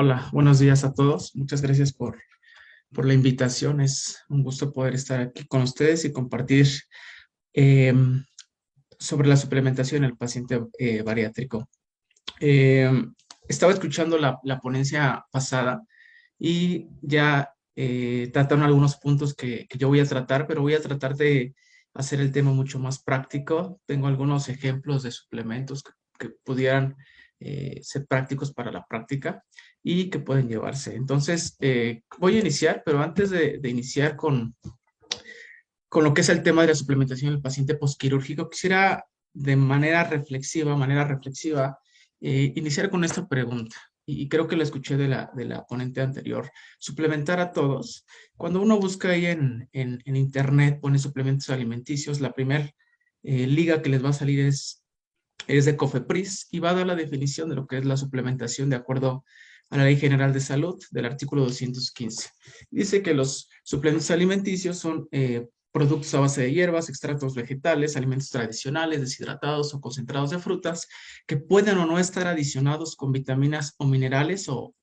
Hola, buenos días a todos. Muchas gracias por la invitación. Es un gusto poder estar aquí con ustedes y compartir eh, sobre la suplementación en el paciente bariátrico. Eh, Estaba escuchando la ponencia pasada y ya trataron algunos puntos que yo voy a tratar, pero voy a tratar de hacer el tema mucho más práctico. Tengo algunos ejemplos de suplementos que pudieran ser prácticos para la práctica y que pueden llevarse. Entonces, voy a iniciar, pero antes de iniciar con lo que es el tema de la suplementación del paciente posquirúrgico, quisiera de manera reflexiva, iniciar con esta pregunta. Y creo que la escuché de la ponente anterior. Suplementar a todos. Cuando uno busca ahí en internet, pone suplementos alimenticios, la primera liga que les va a salir es de Cofepris y va a dar la definición de lo que es la suplementación de acuerdo a la Ley General de Salud del artículo 215. Dice que los suplementos alimenticios son productos a base de hierbas, extractos vegetales, alimentos tradicionales, deshidratados o concentrados de frutas que pueden o no estar adicionados con vitaminas o minerales o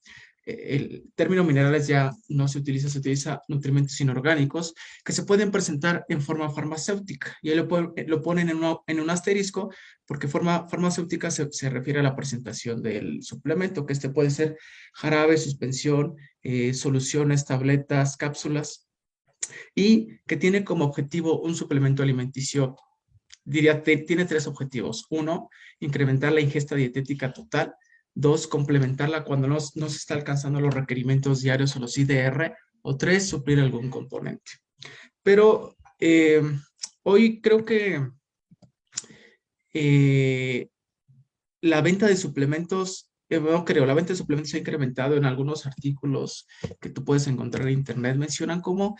el término minerales ya no se utiliza nutrimentos inorgánicos que se pueden presentar en forma farmacéutica. Y ahí lo ponen en un asterisco porque forma farmacéutica se refiere a la presentación del suplemento, que este puede ser jarabe, suspensión, soluciones, tabletas, cápsulas, y que tiene como objetivo un suplemento alimenticio. Diría, tiene tres objetivos. Uno, incrementar la ingesta dietética total. Dos, complementarla cuando no se está alcanzando los requerimientos diarios o los IDR. O tres, suplir algún componente. Pero hoy creo que eh, la venta de suplementos, no creo, la venta de suplementos se ha incrementado en algunos artículos que tú puedes encontrar en internet. Mencionan cómo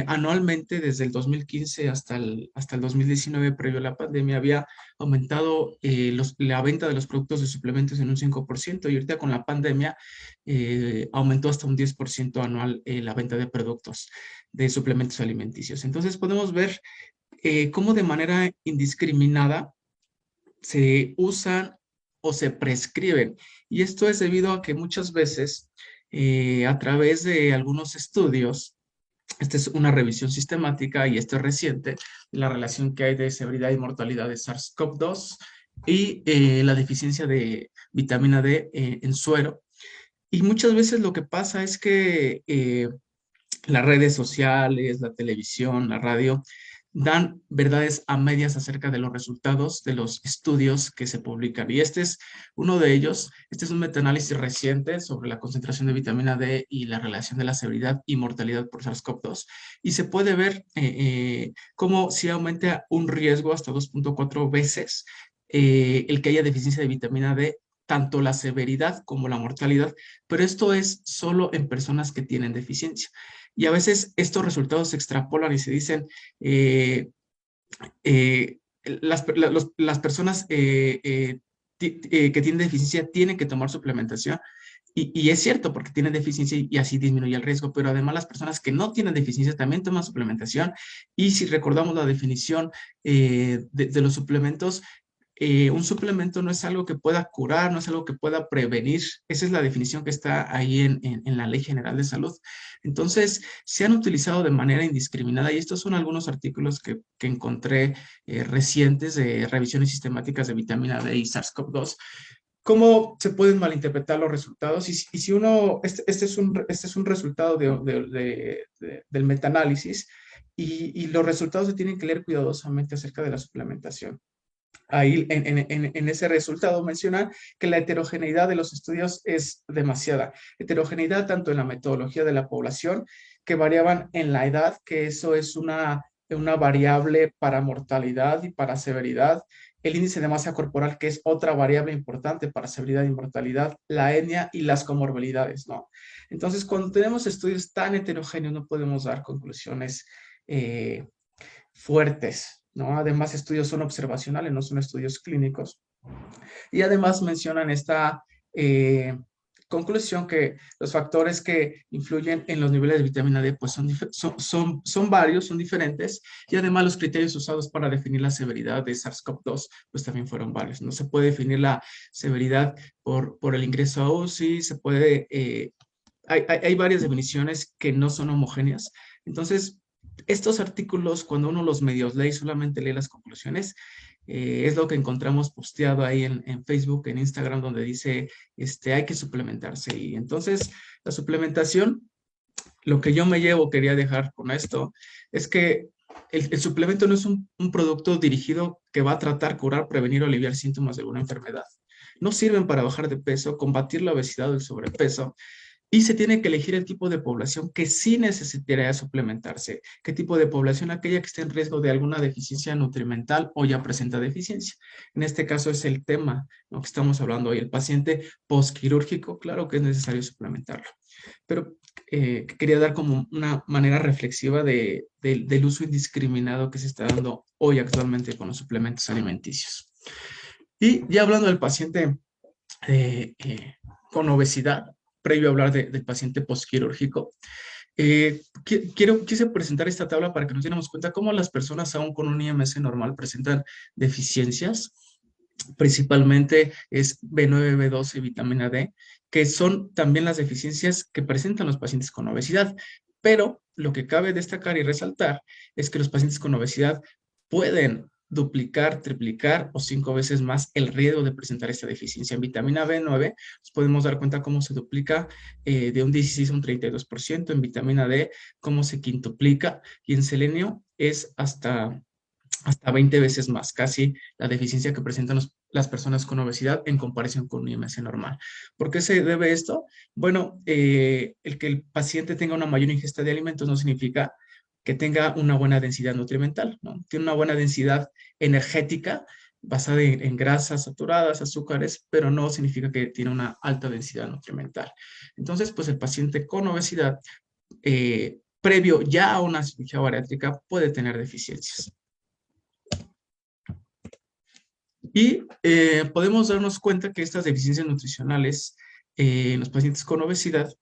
anualmente desde el 2015 hasta el 2019, previo a la pandemia, había aumentado la venta de los productos de suplementos en un 5% y ahorita con la pandemia aumentó hasta un 10% anual la venta de productos de suplementos alimenticios. Entonces podemos ver cómo de manera indiscriminada se usan o se prescriben. Y esto es debido a que muchas veces, a través de algunos estudios, esta es una revisión sistemática y esto es reciente, la relación que hay de severidad y mortalidad de SARS-CoV-2 y la deficiencia de vitamina D en suero. Y muchas veces lo que pasa es que las redes sociales, la televisión, la radio, dan verdades a medias acerca de los resultados de los estudios que se publican. Y este es uno de ellos. Este es un metaanálisis reciente sobre la concentración de vitamina D y la relación de la severidad y mortalidad por SARS-CoV-2. Y se puede ver cómo si aumenta un riesgo hasta 2.4 veces el que haya deficiencia de vitamina D, tanto la severidad como la mortalidad, pero esto es solo en personas que tienen deficiencia. Y a veces estos resultados se extrapolan y se dicen, eh, eh, las personas que tienen deficiencia tienen que tomar suplementación. Y es cierto, porque tienen deficiencia y así disminuye el riesgo, pero además las personas que no tienen deficiencia también toman suplementación. Y si recordamos la definición de los suplementos, un suplemento no es algo que pueda curar, no es algo que pueda prevenir. Esa es la definición que está ahí en la Ley General de Salud. Entonces, se han utilizado de manera indiscriminada y estos son algunos artículos que encontré recientes de revisiones sistemáticas de vitamina D y SARS-CoV-2. ¿Cómo se pueden malinterpretar los resultados? Y si uno, este es un resultado del metaanálisis y los resultados se tienen que leer cuidadosamente acerca de la suplementación. Ahí en ese resultado menciona que la heterogeneidad de los estudios es demasiada. Heterogeneidad tanto en la metodología de la población, que variaban en la edad, que eso es una variable para mortalidad y para severidad. El índice de masa corporal, que es otra variable importante para severidad y mortalidad, la etnia y las comorbilidades, ¿no? Entonces, cuando tenemos estudios tan heterogéneos, no podemos dar conclusiones eh, fuertes, ¿no? Además, estudios son observacionales, no son estudios clínicos. Y además mencionan esta, eh, Conclusión que los factores que influyen en los niveles de vitamina D pues son varios, son diferentes, y además los criterios usados para definir la severidad de SARS-CoV-2 pues también fueron varios. No se puede definir la severidad por el ingreso a UCI, se puede, hay varias definiciones que no son homogéneas. Entonces, estos artículos, cuando uno los medios lee y solamente lee las conclusiones, es lo que encontramos posteado ahí en Facebook, en Instagram, donde dice, hay que suplementarse. Y entonces, la suplementación, lo que yo me llevo, quería dejar con esto, es que el suplemento no es un producto dirigido que va a tratar, curar, prevenir o aliviar síntomas de alguna enfermedad. No sirven para bajar de peso, combatir la obesidad o el sobrepeso, y se tiene que elegir el tipo de población que sí necesitaría suplementarse. ¿Qué tipo de población? Aquella que esté en riesgo de alguna deficiencia nutrimental o ya presenta deficiencia. En este caso es el tema, ¿no?, que estamos hablando hoy. El paciente postquirúrgico, claro que es necesario suplementarlo. Pero quería dar como una manera reflexiva del uso indiscriminado que se está dando hoy actualmente con los suplementos alimenticios. Y ya hablando del paciente con obesidad, previo a hablar del paciente postquirúrgico, quise presentar esta tabla para que nos diéramos cuenta cómo las personas aún con un IMC normal presentan deficiencias. Principalmente es B9, B12 y vitamina D, que son también las deficiencias que presentan los pacientes con obesidad. Pero lo que cabe destacar y resaltar es que los pacientes con obesidad pueden duplicar, triplicar o 5 veces más el riesgo de presentar esta deficiencia. En vitamina B9 nos podemos dar cuenta cómo se duplica de un 16 a un 32%, en vitamina D cómo se quintuplica, y en selenio es hasta 20 veces más, casi la deficiencia que presentan las personas con obesidad en comparación con un IMC normal. ¿Por qué se debe esto? Bueno, el que el paciente tenga una mayor ingesta de alimentos no significa que tenga una buena densidad nutrimental, ¿no? Tiene una buena densidad energética basada en grasas saturadas, azúcares, pero no significa que tiene una alta densidad nutrimental. Entonces, pues el paciente con obesidad, previo ya a una cirugía bariátrica, puede tener deficiencias. Y podemos darnos cuenta que estas deficiencias nutricionales en los pacientes con obesidad,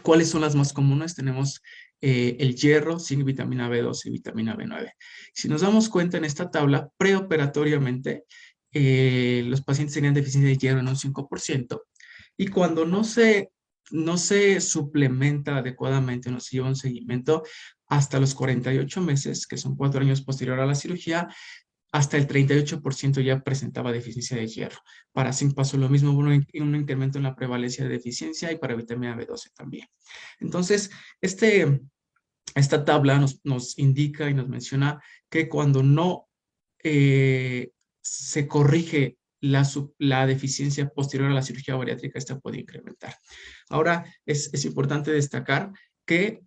¿cuáles son las más comunes? Tenemos el hierro, zinc, vitamina B12 y vitamina B9. Si nos damos cuenta en esta tabla, preoperatoriamente, los pacientes tenían deficiencia de hierro en un 5%, y cuando no se suplementa adecuadamente, no se lleva un seguimiento hasta los 48 meses, que son 4 años posterior a la cirugía, hasta el 38% ya presentaba deficiencia de hierro. Para zinc pasó lo mismo, hubo un incremento en la prevalencia de deficiencia, y para vitamina B12 también. Entonces, esta tabla nos indica y nos menciona que cuando no se corrige la deficiencia posterior a la cirugía bariátrica, esta puede incrementar. Ahora, es importante destacar que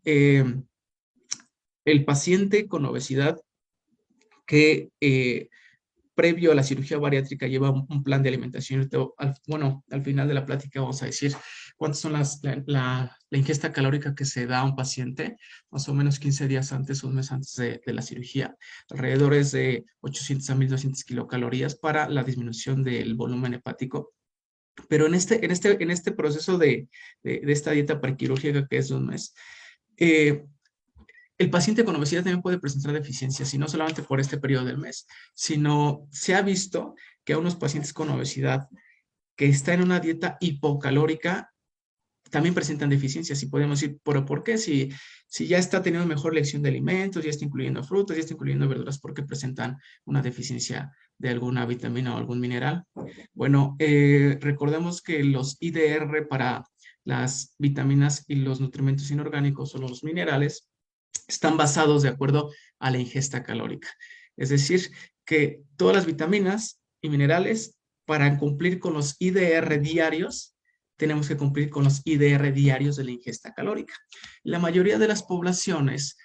el paciente con obesidad que previo a la cirugía bariátrica lleva un plan de alimentación. Al final de la plática vamos a decir cuántas son la ingesta calórica que se da a un paciente, más o menos 15 días antes o un mes antes de la cirugía. Alrededor es de 800 a 1200 kilocalorías para la disminución del volumen hepático. Pero en este proceso de esta dieta prequirúrgica, que es de un mes, el paciente con obesidad también puede presentar deficiencias, y no solamente por este periodo del mes, sino se ha visto que a unos pacientes con obesidad que están en una dieta hipocalórica también presentan deficiencias. Y podemos decir, ¿pero por qué? Si ya está teniendo mejor elección de alimentos, ya está incluyendo frutas, ya está incluyendo verduras, ¿por qué presentan una deficiencia de alguna vitamina o algún mineral? Bueno, recordemos que los IDR para las vitaminas y los nutrimentos inorgánicos o los minerales están basados de acuerdo a la ingesta calórica. Es decir, que todas las vitaminas y minerales, para cumplir con los IDR diarios, tenemos que cumplir con los IDR diarios de la ingesta calórica. La mayoría de las poblaciones,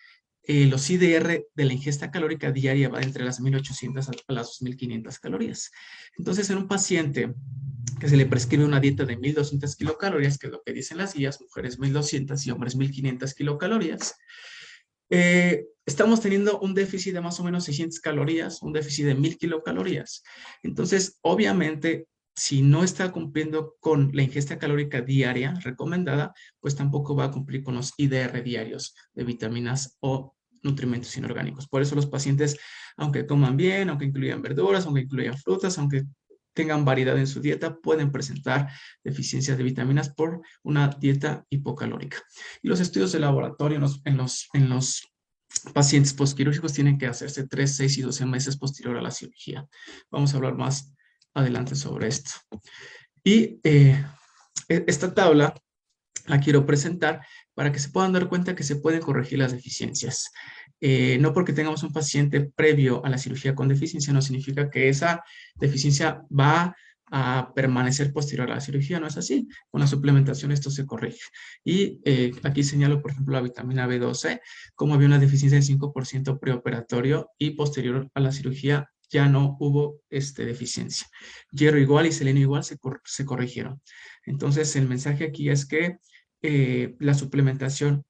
los IDR de la ingesta calórica diaria va entre las 1800 a las 2500 calorías. Entonces, en un paciente que se le prescribe una dieta de 1200 kilocalorías, que es lo que dicen las guías, mujeres 1200 y hombres 1500 kilocalorías, estamos teniendo un déficit de más o menos 600 calorías, un déficit de 1000 kilocalorías. Entonces, obviamente, si no está cumpliendo con la ingesta calórica diaria recomendada, pues tampoco va a cumplir con los IDR diarios de vitaminas o nutrimentos inorgánicos. Por eso los pacientes, aunque coman bien, aunque incluyan verduras, aunque incluyan frutas, aunque tengan variedad en su dieta, pueden presentar deficiencias de vitaminas por una dieta hipocalórica. Y los estudios de laboratorio en los pacientes postquirúrgicos tienen que hacerse 3, 6 y 12 meses posterior a la cirugía. Vamos a hablar más adelante sobre esto. Y esta tabla la quiero presentar para que se puedan dar cuenta que se pueden corregir las deficiencias. No porque tengamos un paciente previo a la cirugía con deficiencia, no significa que esa deficiencia va a permanecer posterior a la cirugía, no es así. Con la suplementación esto se corrige. Y aquí señalo, por ejemplo, la vitamina B12, como había una deficiencia de 5% preoperatorio y posterior a la cirugía ya no hubo deficiencia. Hierro igual y selenio igual se corrigieron. Entonces, el mensaje aquí es que la suplementación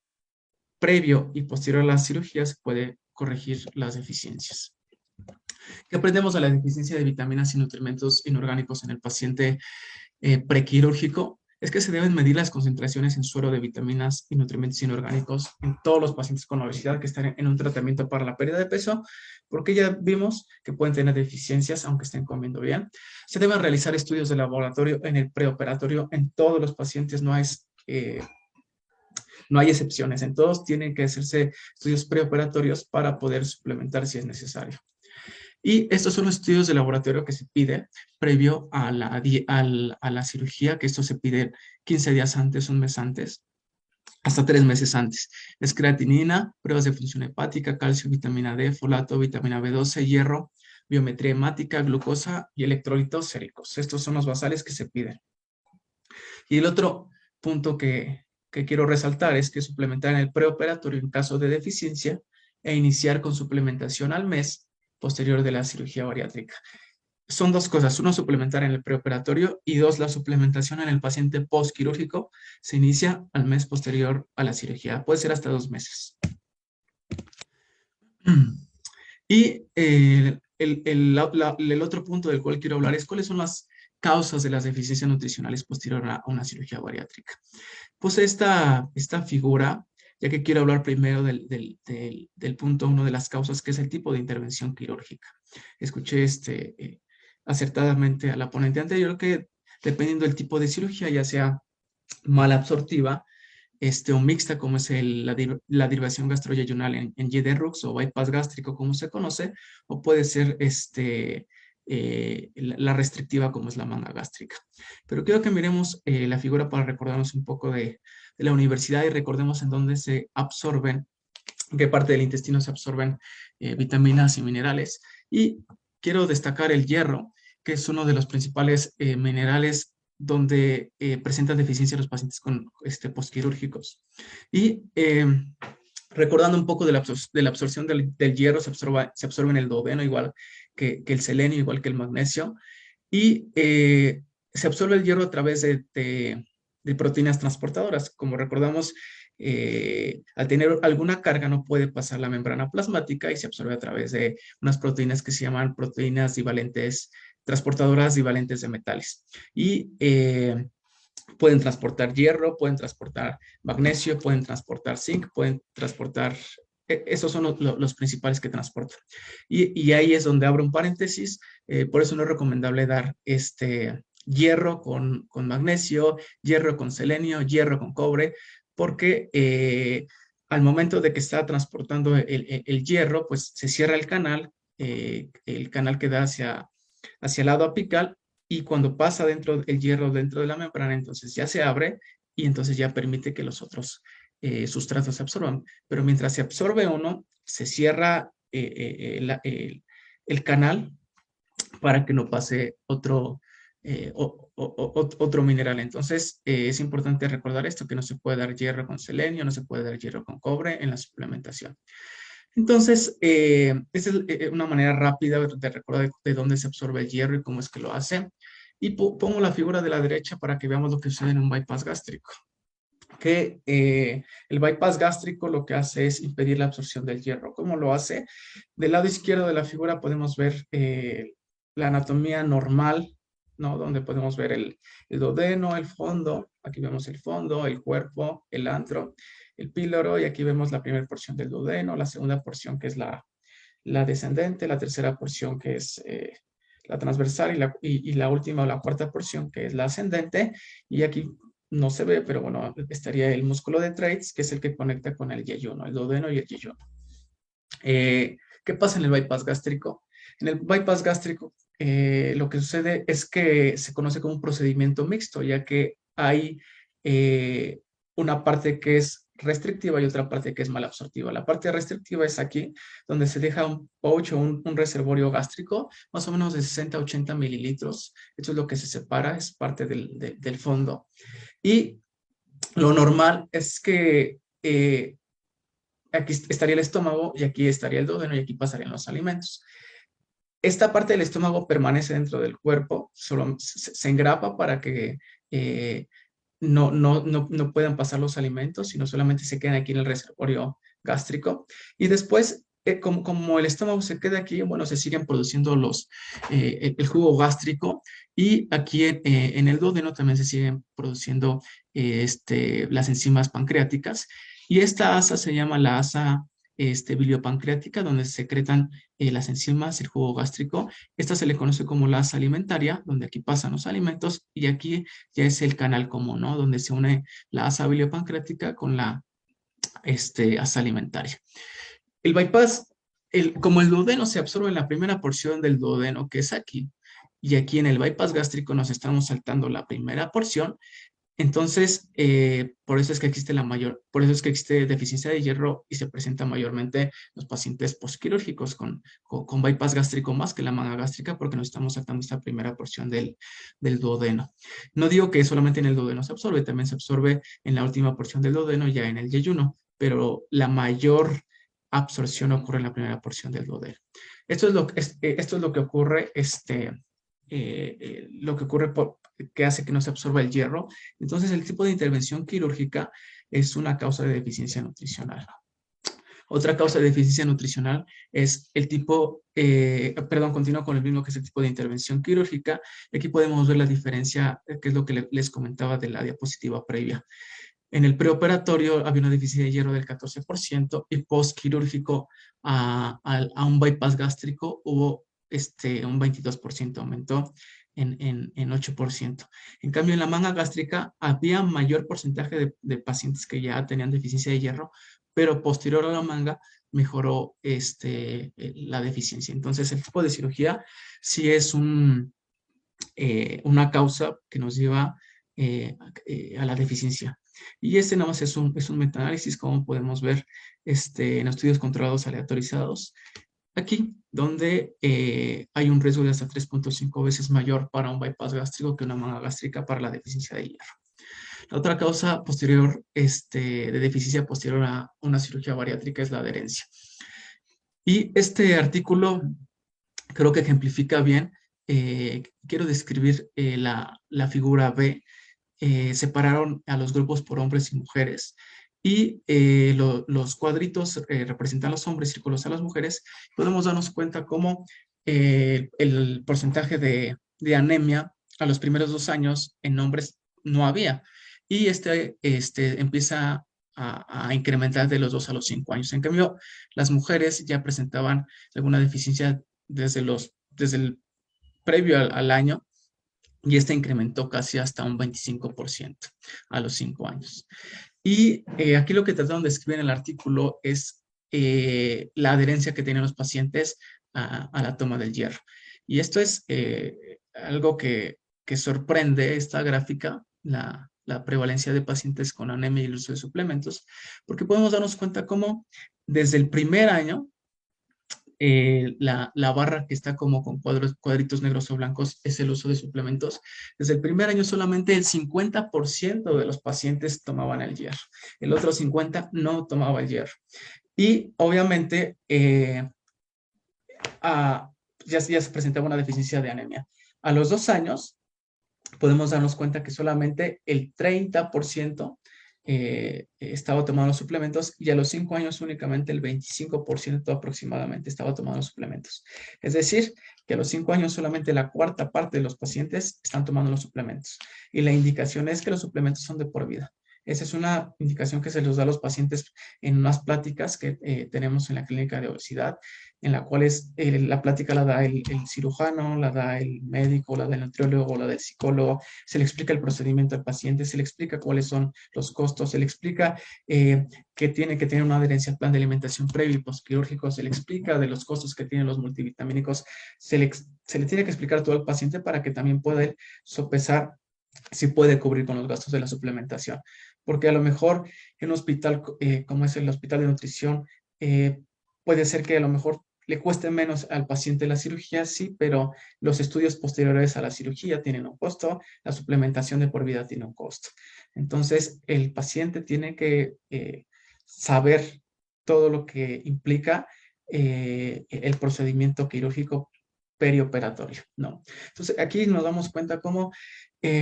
previo y posterior a las cirugías puede corregir las deficiencias. ¿Qué aprendemos de la deficiencia de vitaminas y nutrimentos inorgánicos en el paciente prequirúrgico? Es que se deben medir las concentraciones en suero de vitaminas y nutrimentos inorgánicos en todos los pacientes con obesidad que están en un tratamiento para la pérdida de peso, porque ya vimos que pueden tener deficiencias aunque estén comiendo bien. Se deben realizar estudios de laboratorio en el preoperatorio en todos los pacientes, no hay excepciones, en todos tienen que hacerse estudios preoperatorios para poder suplementar si es necesario. Y estos son los estudios de laboratorio que se pide previo a la cirugía, que esto se pide 15 días antes, un mes antes, hasta 3 meses antes. Es creatinina, pruebas de función hepática, calcio, vitamina D, folato, vitamina B12, hierro, biometría hemática, glucosa y electrolitos séricos. Estos son los basales que se piden. Y el otro punto que quiero resaltar es que suplementar en el preoperatorio en caso de deficiencia e iniciar con suplementación al mes posterior de la cirugía bariátrica. Son dos cosas, uno, suplementar en el preoperatorio y dos, la suplementación en el paciente postquirúrgico se inicia al mes posterior a la cirugía, puede ser hasta 2 meses. Y el otro punto del cual quiero hablar es cuáles son las causas de las deficiencias nutricionales posterior a una cirugía bariátrica. Pues esta figura, ya que quiero hablar primero del punto uno de las causas, que es el tipo de intervención quirúrgica. Escuché acertadamente a la ponente anterior que dependiendo del tipo de cirugía, ya sea malabsortiva o mixta, como es la derivación gastroyeyunal en Y de Rux o bypass gástrico, como se conoce, o puede ser la restrictiva, como es la manga gástrica. Pero quiero que miremos la figura para recordarnos un poco de la universidad y recordemos en dónde se absorben, en qué parte del intestino se absorben vitaminas y minerales. Y quiero destacar el hierro, que es uno de los principales minerales donde presentan deficiencia los pacientes con postquirúrgicos. Y recordando un poco de la absorción del hierro, se absorbe en el duodeno, igual que el selenio, igual que el magnesio, y se absorbe el hierro a través de proteínas transportadoras. Como recordamos, al tener alguna carga no puede pasar la membrana plasmática y se absorbe a través de unas proteínas que se llaman proteínas divalentes, transportadoras divalentes de metales. Y pueden transportar hierro, pueden transportar magnesio, pueden transportar zinc, pueden transportar, esos son los principales que transportan. Y ahí es donde abro un paréntesis, por eso no es recomendable dar hierro con magnesio, hierro con selenio, hierro con cobre, porque al momento de que está transportando el hierro, pues se cierra el canal que da hacia el lado apical, y cuando pasa el hierro dentro de la membrana, entonces ya se abre y entonces ya permite que los otros sustratos se absorban. Pero mientras se absorbe uno, se cierra el canal para que no pase otro mineral. Entonces, es importante recordar esto, que no se puede dar hierro con selenio, no se puede dar hierro con cobre en la suplementación. Entonces, esta es una manera rápida de recordar de dónde se absorbe el hierro y cómo es que lo hace. Y pongo la figura de la derecha para que veamos lo que sucede en un bypass gástrico. Que el bypass gástrico lo que hace es impedir la absorción del hierro. ¿Cómo lo hace? Del lado izquierdo de la figura podemos ver la anatomía normal ¿no? Donde podemos ver el duodeno, el fondo, aquí vemos el fondo, el cuerpo, el antro, el píloro, y aquí vemos la primera porción del duodeno, la segunda porción que es la descendente, la tercera porción que es la transversal y la última o la cuarta porción que es la ascendente, y aquí no se ve, pero bueno, estaría el músculo de Treitz, que es el que conecta con el yeyuno, el duodeno y el yeyuno. ¿Qué pasa en el bypass gástrico? En el bypass gástrico, lo que sucede es que se conoce como un procedimiento mixto, ya que hay una parte que es restrictiva y otra parte que es malabsortiva. La parte restrictiva es aquí, donde se deja un pouch o un reservorio gástrico, más o menos de 60 a 80 mililitros. Esto es lo que se separa, es parte del fondo. Y lo normal es que aquí estaría el estómago y aquí estaría el duodeno y aquí pasarían los alimentos. Esta parte del estómago permanece dentro del cuerpo, solo se engrapa para que no puedan pasar los alimentos, sino solamente se quedan aquí en el reservorio gástrico. Y después, como el estómago se queda aquí, bueno, se siguen produciendo el jugo gástrico, y aquí en el duodeno también se siguen produciendo las enzimas pancreáticas. Y esta asa se llama la asa biliopancreática, donde se secretan las enzimas, el jugo gástrico. Esta se le conoce como la asa alimentaria, donde aquí pasan los alimentos, y aquí ya es el canal común, ¿no? Donde se une la asa biliopancreática con la asa alimentaria. El bypass, como el duodeno se absorbe en la primera porción del duodeno, que es aquí, y aquí en el bypass gástrico nos estamos saltando la primera porción. Entonces, por eso es que por eso es que existe deficiencia de hierro y se presenta mayormente en los pacientes postquirúrgicos con bypass gástrico más que la manga gástrica, porque nos estamos saltando esta primera porción del duodeno. No digo que solamente en el duodeno se absorbe, también se absorbe en la última porción del duodeno, ya en el yeyuno, pero la mayor absorción ocurre en la primera porción del duodeno. Esto es lo que ocurre, que hace que no se absorba el hierro. Entonces, el tipo de intervención quirúrgica es una causa de deficiencia nutricional. Otra causa de deficiencia nutricional es continúo con el mismo, que es el tipo de intervención quirúrgica. Aquí podemos ver la diferencia, que es lo que les comentaba de la diapositiva previa. En el preoperatorio había una deficiencia de hierro del 14%, y postquirúrgico a un bypass gástrico hubo un 22%, aumentó en 8%. En cambio, en la manga gástrica había mayor porcentaje de pacientes que ya tenían deficiencia de hierro, pero posterior a la manga mejoró la deficiencia. Entonces, el tipo de cirugía sí es una causa que nos lleva a la deficiencia. Y nada más es un metaanálisis, como podemos ver en estudios controlados aleatorizados, aquí, donde hay un riesgo de hasta 3.5 veces mayor para un bypass gástrico que una manga gástrica para la deficiencia de hierro. La otra causa posterior, de deficiencia posterior a una cirugía bariátrica, es la adherencia. Y este artículo creo que ejemplifica bien. Quiero describir la figura B. Separaron a los grupos por hombres y mujeres, y los cuadritos representan a los hombres, círculos a las mujeres. Podemos darnos cuenta cómo el porcentaje de anemia a los primeros 2 años en hombres no había, y empieza a incrementar de los 2 a los 5 años. En cambio, las mujeres ya presentaban alguna deficiencia desde el previo al año, y incrementó casi hasta un 25% a los 5 años. Y aquí lo que trataron de escribir en el artículo es la adherencia que tienen los pacientes a la toma del hierro. Y esto es algo que sorprende, esta gráfica, la prevalencia de pacientes con anemia y el uso de suplementos, porque podemos darnos cuenta cómo desde el primer año la barra que está como con cuadritos negros o blancos es el uso de suplementos. Desde el primer año solamente el 50% de los pacientes tomaban el hierro. El otro 50% no tomaba el hierro. Y obviamente ya se presentaba una deficiencia de anemia. A los 2 años podemos darnos cuenta que solamente el 30% estaba tomando los suplementos y a los 5 años únicamente el 25% aproximadamente estaba tomando los suplementos. Es decir, que a los 5 años solamente la cuarta parte de los pacientes están tomando los suplementos. Y la indicación es que los suplementos son de por vida. Esa es una indicación que se les da a los pacientes en unas pláticas que tenemos en la clínica de obesidad, en la cual la plática la da el cirujano, la da el médico, la da el nutriólogo, la del psicólogo, se le explica el procedimiento al paciente, se le explica cuáles son los costos, se le explica que tiene que tener una adherencia al plan de alimentación previo y postquirúrgico, se le explica de los costos que tienen los multivitamínicos, se le tiene que explicar todo al paciente para que también pueda sopesar si puede cubrir con los gastos de la suplementación. Porque a lo mejor en un hospital como es el hospital de nutrición, puede ser que a lo mejor le cueste menos al paciente la cirugía, sí, pero los estudios posteriores a la cirugía tienen un costo, la suplementación de por vida tiene un costo. Entonces, el paciente tiene que saber todo lo que implica el procedimiento quirúrgico perioperatorio, ¿no? Entonces, aquí nos damos cuenta cómo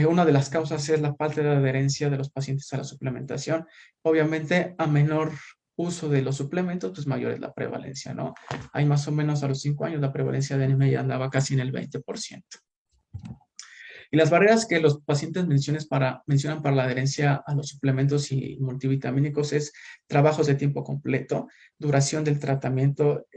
una de las causas es la falta de adherencia de los pacientes a la suplementación. Obviamente, a menor uso de los suplementos, pues mayor es la prevalencia, ¿no? Hay más o menos a los 5 años la prevalencia de anemia ya andaba casi en el 20%. Y las barreras que los pacientes mencionan para la adherencia a los suplementos y multivitamínicos es trabajos de tiempo completo, duración del tratamiento.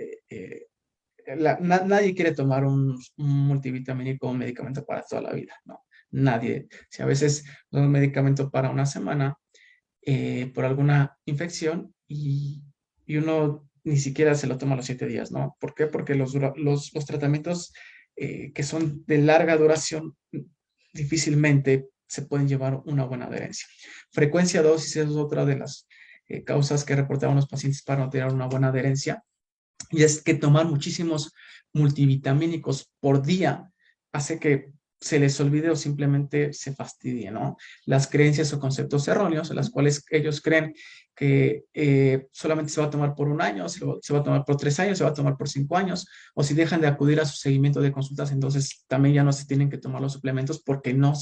Nadie quiere tomar un multivitamínico o un medicamento para toda la vida, ¿no? Nadie. Si a veces un medicamento para una semana por alguna infección y uno ni siquiera se lo toma a los 7 días, ¿no? ¿Por qué? Porque los tratamientos que son de larga duración difícilmente se pueden llevar una buena adherencia. Frecuencia dosis es otra de las causas que reportaban los pacientes para no tener una buena adherencia. Y es que tomar muchísimos multivitamínicos por día hace que se les olvide o simplemente se fastidie, ¿no? Las creencias o conceptos erróneos, en las cuales ellos creen que solamente se va a tomar por un año, se va a tomar por 3 años, se va a tomar por 5 años, o si dejan de acudir a su seguimiento de consultas, entonces también ya no se tienen que tomar los suplementos porque no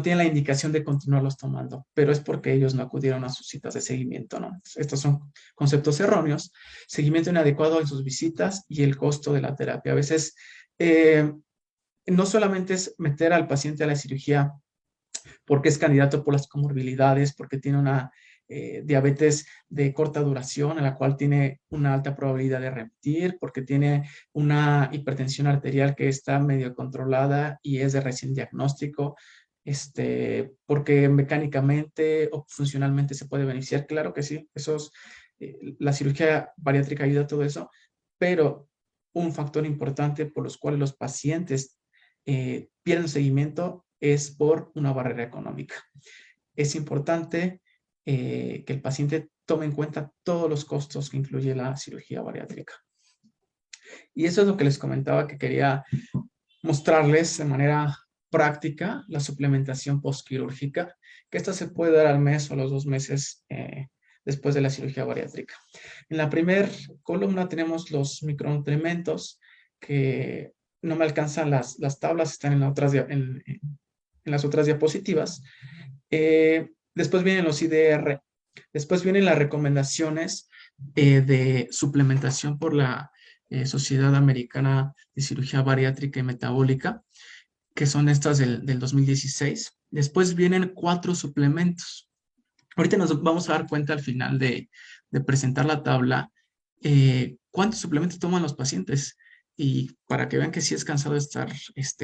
tienen la indicación de continuarlos tomando, pero es porque ellos no acudieron a sus citas de seguimiento, ¿no? Estos son conceptos erróneos, seguimiento inadecuado en sus visitas y el costo de la terapia. A veces no solamente es meter al paciente a la cirugía porque es candidato por las comorbilidades, porque tiene una diabetes de corta duración, en la cual tiene una alta probabilidad de repetir, porque tiene una hipertensión arterial que está medio controlada y es de recién diagnóstico, porque mecánicamente o funcionalmente se puede beneficiar. Claro que sí, la cirugía bariátrica ayuda a todo eso, pero un factor importante por los cuales los pacientes pierden seguimiento es por una barrera económica. Es importante que el paciente tome en cuenta todos los costos que incluye la cirugía bariátrica. Y eso es lo que les comentaba que quería mostrarles de manera práctica la suplementación postquirúrgica, que esta se puede dar al mes o a los 2 meses después de la cirugía bariátrica. En la primera columna tenemos los micronutrientes que no me alcanzan las tablas, están en las otras diapositivas. Después vienen los IDR, después vienen las recomendaciones de suplementación por la Sociedad Americana de Cirugía Bariátrica y Metabólica, que son estas del 2016. Después vienen 4 suplementos. Ahorita nos vamos a dar cuenta al final de presentar la tabla cuántos suplementos toman los pacientes y para que vean que sí es cansado estar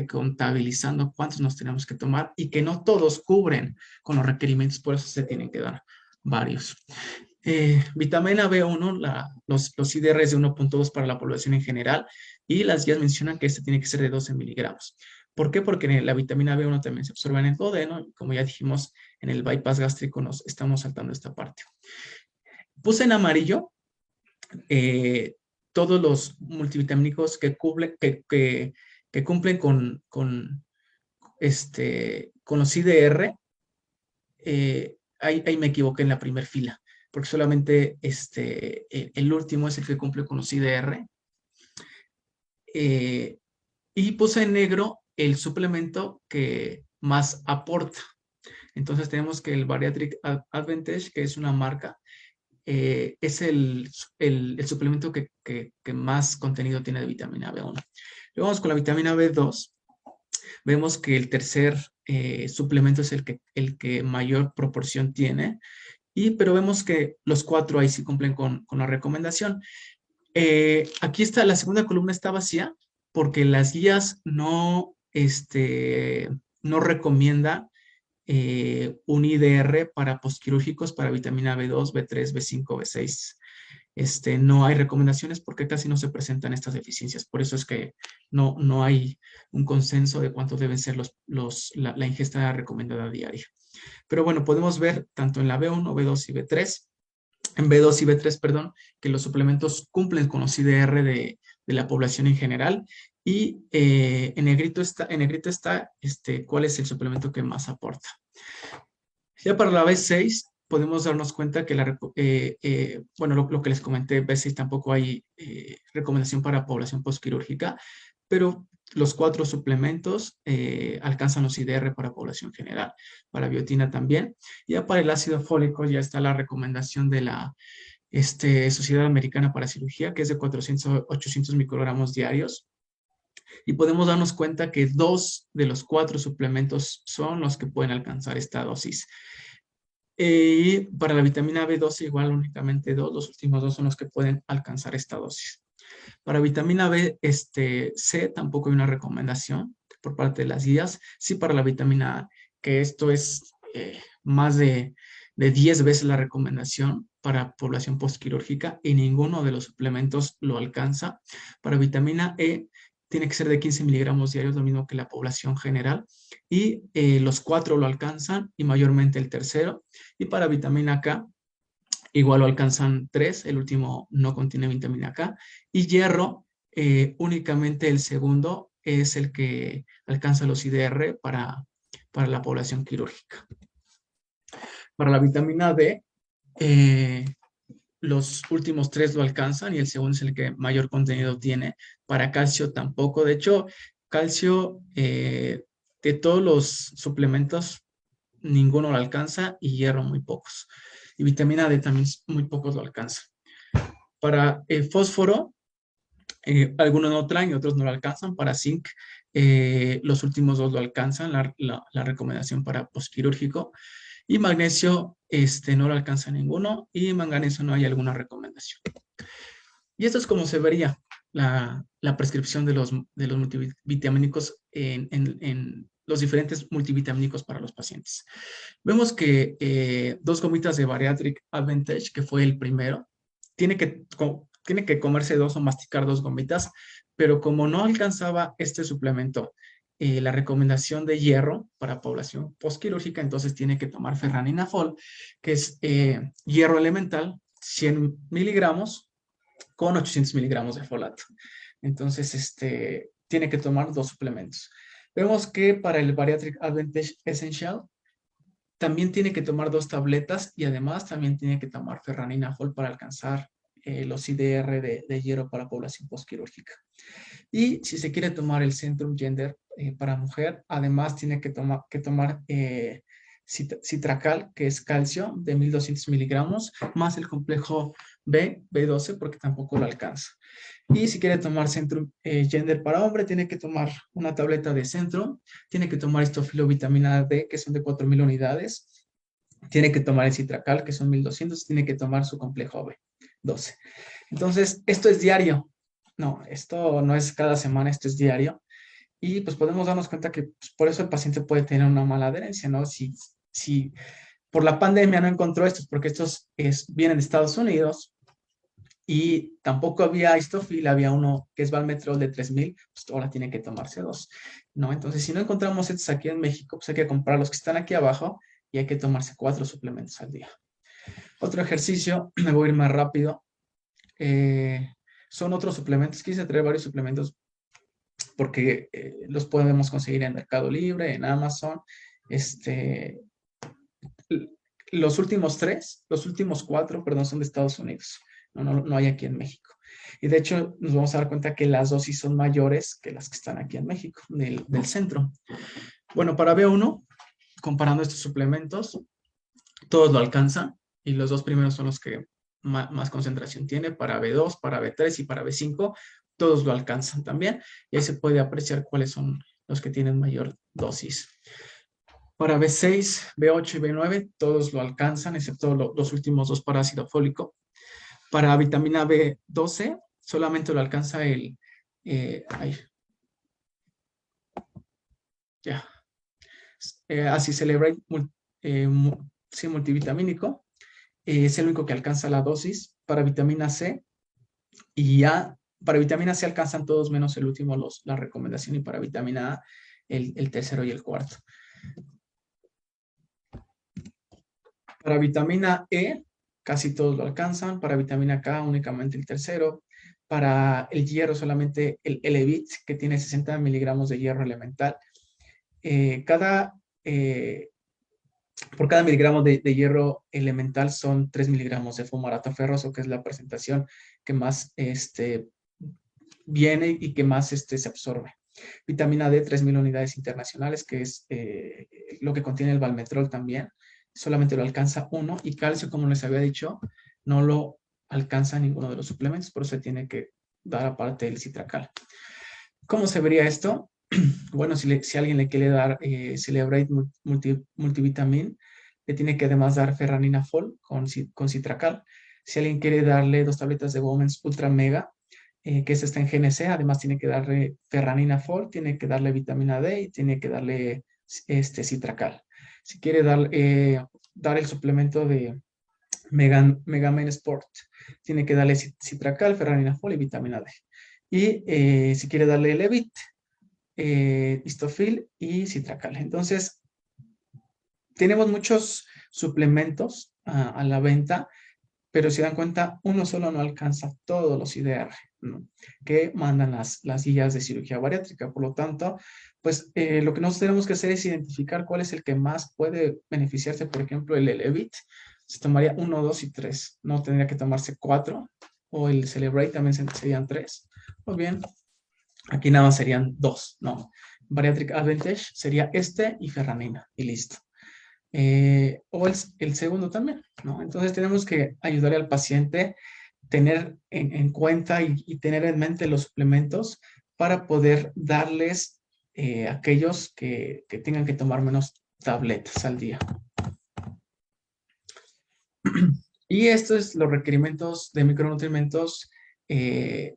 contabilizando cuántos nos tenemos que tomar y que no todos cubren con los requerimientos, por eso se tienen que dar varios. Vitamina B1, los IDRs de 1.2 para la población en general y las guías mencionan que este tiene que ser de 12 miligramos. ¿Por qué? Porque la vitamina B1 también se absorbe en el duodeno y como ya dijimos, en el bypass gástrico nos estamos saltando esta parte. Puse en amarillo todos los multivitamínicos que cumplen con los IDR. Ahí me equivoqué en la primera fila, porque solamente el último es el que cumple con los IDR. Y puse en negro el suplemento que más aporta. Entonces tenemos que el Bariatric Advantage, que es una marca, es el suplemento que más contenido tiene de vitamina B1. Luego vamos con la vitamina B2. Vemos que el tercer suplemento es el que mayor proporción tiene, pero vemos que los cuatro ahí sí cumplen con la recomendación. Aquí está, la segunda columna está vacía porque las guías no recomiendan un IDR para postquirúrgicos para vitamina B2, B3, B5, B6. No hay recomendaciones porque casi no se presentan estas deficiencias. Por eso es que no hay un consenso de cuánto deben ser la ingesta recomendada diaria. Pero bueno, podemos ver tanto en la B1, B2 y B3, en B2 y B3, perdón, que los suplementos cumplen con los IDR de la población en general. Y en negrito está cuál es el suplemento que más aporta. Ya para la B6 podemos darnos cuenta que bueno, lo que les comenté, B6 tampoco hay recomendación para población postquirúrgica, pero los cuatro suplementos alcanzan los IDR para población general, para biotina también. Ya para el ácido fólico ya está la recomendación de la Sociedad Americana para Cirugía, que es de 400 800 microgramos diarios. Y podemos darnos cuenta que 2 de los 4 suplementos son los que pueden alcanzar esta dosis. Y para la vitamina B12 igual únicamente 2, los últimos 2 son los que pueden alcanzar esta dosis. Para vitamina B, C tampoco hay una recomendación por parte de las guías. Sí para la vitamina A, que esto es más de 10 veces la recomendación para población postquirúrgica y ninguno de los suplementos lo alcanza. Para vitamina E tiene que ser de 15 miligramos diarios, lo mismo que la población general, y los 4 lo alcanzan y mayormente el tercero. Y para vitamina K, igual lo alcanzan 3, el último no contiene vitamina K. Y hierro, únicamente el segundo es el que alcanza los IDR para la población quirúrgica. Para la vitamina D, los últimos 3 lo alcanzan y el segundo es el que mayor contenido tiene. Para calcio tampoco. De hecho, calcio, de todos los suplementos, ninguno lo alcanza y hierro muy pocos. Y vitamina D también muy pocos lo alcanzan. Para fósforo, algunos no traen y otros no lo alcanzan. Para zinc, los últimos 2 lo alcanzan, la recomendación para postquirúrgico. Y magnesio, no lo alcanza ninguno. Y manganeso no hay alguna recomendación. Y esto es como se vería la prescripción de los multivitamínicos en los diferentes multivitamínicos para los pacientes. Vemos que 2 gomitas de Bariatric Advantage, que fue el primero, tiene que comerse 2 o masticar 2 gomitas, pero como no alcanzaba este suplemento la recomendación de hierro para población postquirúrgica, entonces tiene que tomar ferraninafol, que es hierro elemental, 100 miligramos con 800 miligramos de folato. Entonces, tiene que tomar 2 suplementos. Vemos que para el Bariatric Advantage Essential también tiene que tomar 2 tabletas y además también tiene que tomar ferraninafol para alcanzar los IDR de hierro para población postquirúrgica. Y si se quiere tomar el Centrum Gender para mujer, además tiene que tomar Citracal, que es calcio, de 1200 miligramos, más el complejo B12, porque tampoco lo alcanza. Y si quiere tomar Centrum Gender para hombre, tiene que tomar una tableta de Centrum, tiene que tomar estofilovitamina D, que son de 4000 unidades, tiene que tomar el Citracal, que son 1200, tiene que tomar su complejo B12. Entonces, esto es diario. No, esto no es cada semana, esto es diario. Y pues podemos darnos cuenta que pues, por eso el paciente puede tener una mala adherencia, ¿no? Si por la pandemia no encontró estos, porque estos vienen de Estados Unidos y tampoco había Istofil, había uno que es Valmetrol de 3000, pues ahora tiene que tomarse 2, ¿no? Entonces, si no encontramos estos aquí en México, pues hay que comprar los que están aquí abajo y hay que tomarse 4 suplementos al día. Otro ejercicio, me voy a ir más rápido. Son otros suplementos, quise traer varios suplementos porque los podemos conseguir en Mercado Libre, en Amazon. Los últimos 4, perdón, son de Estados Unidos. No hay aquí en México. Y de hecho, nos vamos a dar cuenta que las dosis son mayores que las que están aquí en México, del centro. Bueno, para B1, comparando estos suplementos, todos lo alcanzan y los dos primeros son los que más concentración tiene para B2, para B3 y para B5, todos lo alcanzan también y ahí se puede apreciar cuáles son los que tienen mayor dosis. Para B6, B8 y B9, todos lo alcanzan, excepto los últimos dos para ácido fólico. Para vitamina B12, solamente lo alcanza el... ya. Así Celebrate sí, multivitamínico. Es el único que alcanza la dosis. Para vitamina C y A, para vitamina C alcanzan todos menos el último la recomendación y para vitamina A el tercero y el cuarto. Para vitamina E casi todos lo alcanzan. Para vitamina K únicamente el tercero. Para el hierro solamente el Elevit, que tiene 60 miligramos de hierro elemental. Por cada miligramo de hierro elemental son 3 miligramos de fumarato ferroso, que es la presentación que más viene y que más se absorbe. Vitamina D, 3.000 unidades internacionales, que es lo que contiene el Valmetrol también. Solamente lo alcanza uno. Y calcio, como les había dicho, no lo alcanza ninguno de los suplementos, por eso se tiene que dar aparte el citracal. ¿Cómo se vería esto? Bueno, si alguien le quiere dar Celebrate Multivitamin, le tiene que además dar Ferranina Fol con citracal. Si alguien quiere darle 2 tabletas de Women's Ultra Mega, que esta está en GNC, además tiene que darle Ferranina Fol, tiene que darle vitamina D y tiene que darle citracal. Si quiere dar el suplemento de Megamen Sport, tiene que darle citracal, Ferranina Fol y vitamina D. Y si quiere darle Levit, histofil y citracal. Entonces, tenemos muchos suplementos a la venta, pero si dan cuenta, uno solo no alcanza todos los IDR, ¿no?, que mandan las guías de cirugía bariátrica. Por lo tanto, pues lo que nosotros tenemos que hacer es identificar cuál es el que más puede beneficiarse. Por ejemplo, el Elevit se tomaría 1, 2 y 3. No tendría que tomarse 4. O el Celebrate también serían 3. O bien, aquí nada más serían 2, ¿no? Bariatric Advantage sería y ferranina y listo. O el segundo también, ¿no? Entonces tenemos que ayudarle al paciente, tener en cuenta y tener en mente los suplementos para poder darles aquellos que tengan que tomar menos tabletas al día. Y estos es los requerimientos de micronutrientes de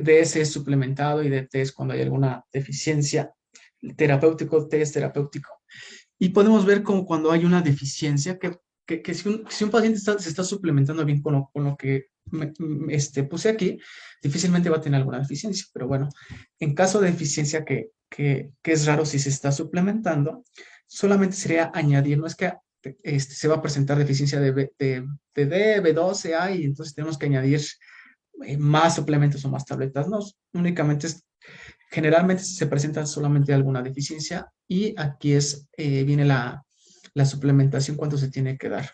ese suplementado y de test cuando hay alguna deficiencia terapéutico, test terapéutico. Y podemos ver como cuando hay una deficiencia, que si un paciente se está suplementando bien con lo que puse aquí, difícilmente va a tener alguna deficiencia. Pero bueno, en caso de deficiencia que es raro si se está suplementando, solamente sería añadir, no es que se va a presentar deficiencia de D, B12, A, y entonces tenemos que añadir más suplementos o más tabletas. No, únicamente generalmente se presenta solamente alguna deficiencia y aquí viene la suplementación, cuánto se tiene que dar.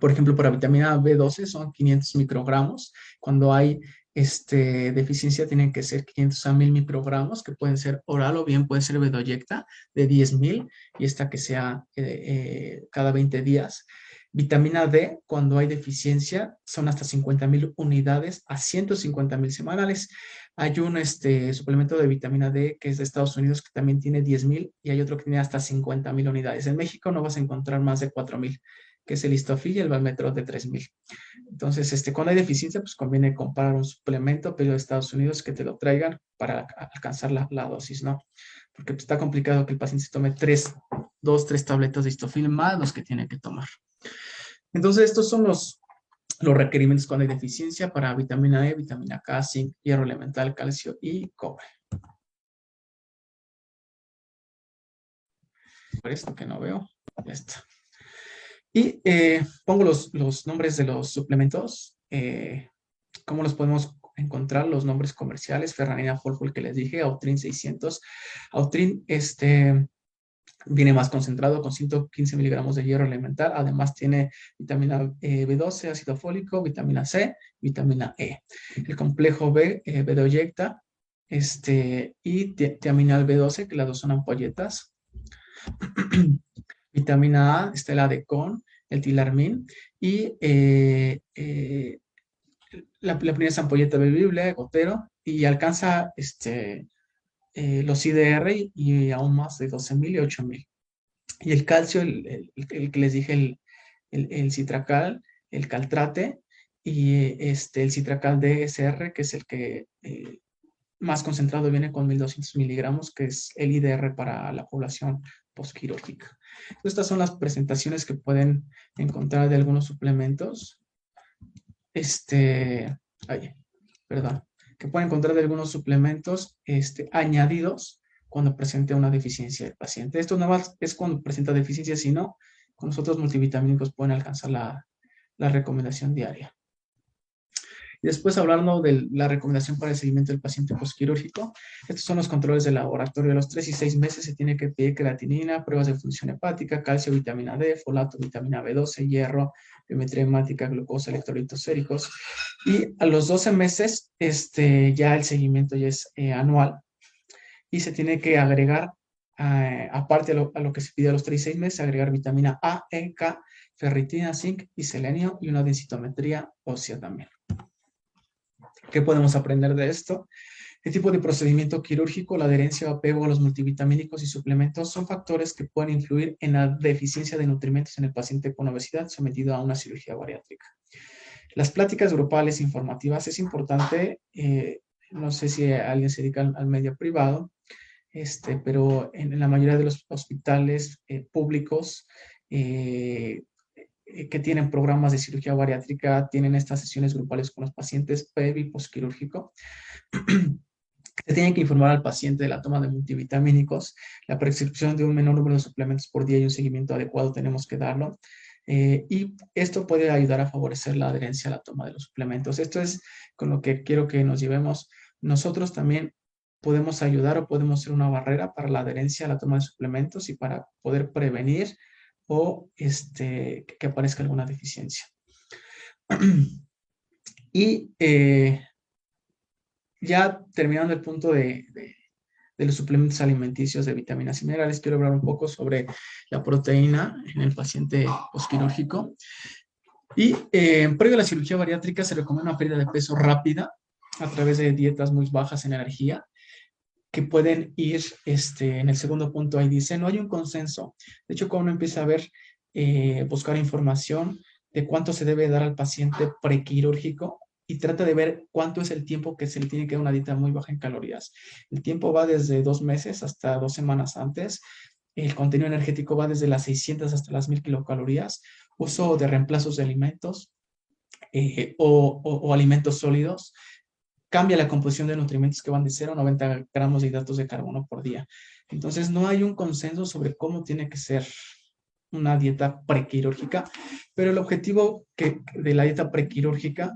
Por ejemplo, para vitamina B12 son 500 microgramos. Cuando hay deficiencia tienen que ser 500 a 1000 microgramos, que pueden ser oral o bien puede ser bedoyecta de 10.000 y esta que sea cada 20 días. Vitamina D, cuando hay deficiencia, son hasta 50.000 unidades a 150.000 semanales. Hay un suplemento de vitamina D que es de Estados Unidos que también tiene 10.000 y hay otro que tiene hasta 50.000 unidades. En México no vas a encontrar más de 4.000, que es el histofil y el valmetrol de 3.000. Entonces, cuando hay deficiencia, pues conviene comprar un suplemento pedido de Estados Unidos que te lo traigan para alcanzar la dosis, ¿no? Porque pues, está complicado que el paciente se tome 2, 3 tabletas de histofil más los que tiene que tomar. Entonces, estos son los requerimientos cuando hay deficiencia para vitamina E, vitamina K, zinc, hierro elemental, calcio y cobre. Por esto que no veo, ya está. Y pongo los nombres de los suplementos. ¿Cómo los podemos encontrar? Los nombres comerciales: Ferranina Fol, que les dije, Autrin 600. Autrin viene más concentrado con 115 miligramos de hierro elemental. Además tiene vitamina B12, ácido fólico, vitamina C, vitamina E. El complejo B, bedoyecta, y tiaminal B12, que las dos son ampolletas. Vitamina A está el ADCON, el tilarmín y la primera es ampolleta bebible, gotero, y alcanza los IDR y aún más de 12,000 y 8,000. Y el calcio, el que les dije, el citracal, el caltrate y el citracal DSR, que es el que más concentrado, viene con 1,200 miligramos, que es el IDR para la población postquirúrgica. Estas son las presentaciones que pueden encontrar de algunos suplementos. Ay, perdón, que pueden encontrar de algunos suplementos añadidos cuando presente una deficiencia del paciente. Esto nada más es cuando presenta deficiencia, si no, con los otros multivitamínicos pueden alcanzar la recomendación diaria. Y después, hablando de la recomendación para el seguimiento del paciente postquirúrgico, estos son los controles de laboratorio. A los 3 y 6 meses se tiene que pedir creatinina, pruebas de función hepática, calcio, vitamina D, folato, vitamina B12, hierro, biometría hemática, glucosa, electrolitos séricos. Y a los 12 meses, ya el seguimiento ya es anual y se tiene que agregar, aparte a lo que se pide a los 3 y 6 meses, agregar vitamina A, E, K, ferritina, zinc y selenio y una densitometría ósea también. ¿Qué podemos aprender de esto? El tipo de procedimiento quirúrgico, la adherencia o apego a los multivitamínicos y suplementos son factores que pueden influir en la deficiencia de nutrimentos en el paciente con obesidad sometido a una cirugía bariátrica. Las pláticas grupales informativas es importante, no sé si alguien se dedica al medio privado, pero en la mayoría de los hospitales públicos que tienen programas de cirugía bariátrica tienen estas sesiones grupales con los pacientes pre y postquirúrgico. Se tiene que informar al paciente de la toma de multivitamínicos, la prescripción de un menor número de suplementos por día y un seguimiento adecuado tenemos que darlo. Y esto puede ayudar a favorecer la adherencia a la toma de los suplementos. Esto es con lo que quiero que nos llevemos. Nosotros también podemos ayudar o podemos ser una barrera para la adherencia a la toma de suplementos y para poder prevenir o que aparezca alguna deficiencia. Y ya terminando el punto de los suplementos alimenticios de vitaminas y minerales, quiero hablar un poco sobre la proteína en el paciente postquirúrgico. Y previo a la cirugía bariátrica se recomienda una pérdida de peso rápida a través de dietas muy bajas en energía, que pueden ir, en el segundo punto ahí dice, no hay un consenso. De hecho, cuando uno empieza a ver, buscar información de cuánto se debe dar al paciente prequirúrgico y trata de ver cuánto es el tiempo que se le tiene que dar una dieta muy baja en calorías. El tiempo va desde 2 meses hasta 2 semanas antes. El contenido energético va desde las 600 hasta las 1,000 kilocalorías. Uso de reemplazos de alimentos o alimentos sólidos. Cambia la composición de nutrientes que van de 0 a 90 gramos de hidratos de carbono por día. Entonces, no hay un consenso sobre cómo tiene que ser una dieta prequirúrgica, pero el objetivo de la dieta prequirúrgica,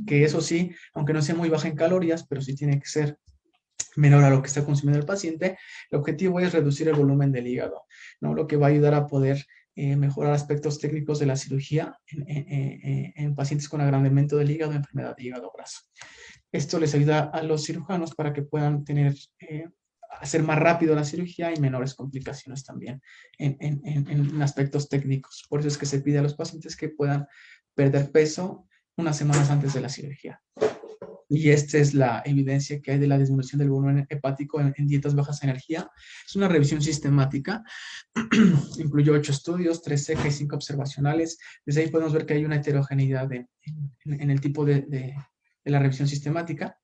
que eso sí, aunque no sea muy baja en calorías, pero sí tiene que ser menor a lo que está consumiendo el paciente, el objetivo es reducir el volumen del hígado, ¿no? Lo que va a ayudar a poder mejorar aspectos técnicos de la cirugía en pacientes con agrandamiento del hígado, enfermedad de hígado graso. Esto les ayuda a los cirujanos para que puedan hacer más rápido la cirugía y menores complicaciones también en aspectos técnicos. Por eso es que se pide a los pacientes que puedan perder peso unas semanas antes de la cirugía. Y esta es la evidencia que hay de la disminución del volumen hepático en dietas bajas en energía. Es una revisión sistemática. Incluyó 8 estudios, 3 seca y 5 observacionales. Desde ahí podemos ver que hay una heterogeneidad en el tipo de la revisión sistemática.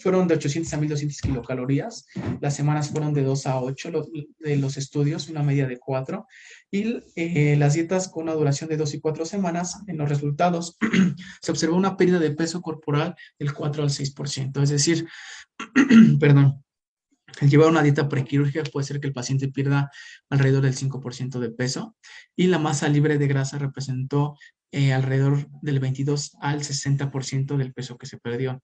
Fueron de 800 a 1,200 kilocalorías. Las semanas fueron de 2 a 8 de los estudios, una media de 4. Y las dietas con una duración de 2 y 4 semanas, en los resultados se observó una pérdida de peso corporal del 4 al 6%. Es decir, perdón, al llevar una dieta prequirúrgica puede ser que el paciente pierda alrededor del 5% de peso y la masa libre de grasa representó alrededor del 22 al 60% del peso que se perdió.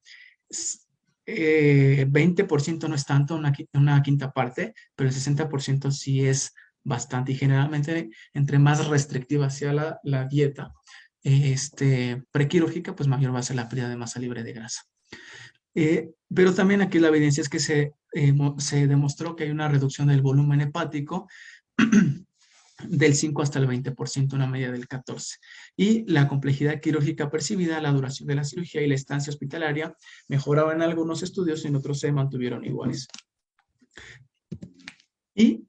20% no es tanto, una quinta parte, pero el 60% sí es bastante y generalmente entre más restrictiva sea la dieta prequirúrgica, pues mayor va a ser la pérdida de masa libre de grasa. Pero también aquí la evidencia es que se demostró que hay una reducción del volumen hepático del 5 hasta el 20%, una media del 14%. Y la complejidad quirúrgica percibida, la duración de la cirugía y la estancia hospitalaria mejoraban en algunos estudios y en otros se mantuvieron iguales. Y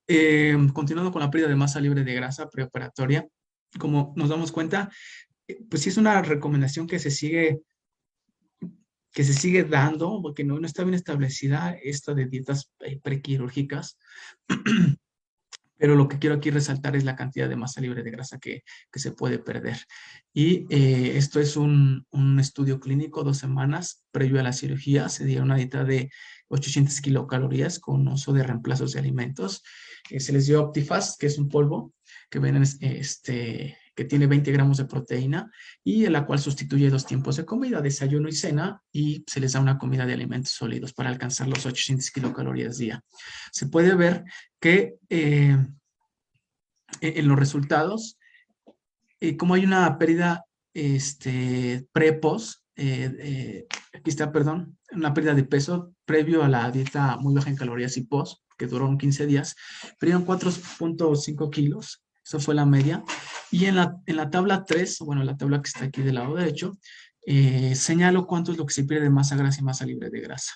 continuando con la pérdida de masa libre de grasa preoperatoria, como nos damos cuenta, pues sí es una recomendación que se sigue dando, porque no está bien establecida esta de dietas prequirúrgicas. Pero lo que quiero aquí resaltar es la cantidad de masa libre de grasa que se puede perder. Y esto es un estudio clínico, 2 semanas previo a la cirugía. Se dio una dieta de 800 kilocalorías con uso de reemplazos de alimentos. Se les dio Optifast, que es un polvo que ven que tiene 20 gramos de proteína y en la cual sustituye 2 tiempos de comida, desayuno y cena, y se les da una comida de alimentos sólidos para alcanzar los 800 kilocalorías día. Se puede ver que en los resultados, como hay una pérdida pre-post, aquí está, perdón, una pérdida de peso previo a la dieta muy baja en calorías y post, que duró 15 días, perdieron 4.5 kilos, eso fue la media, y en la tabla 3, bueno, la tabla que está aquí del lado derecho, señalo cuánto es lo que se pierde de masa grasa y masa libre de grasa.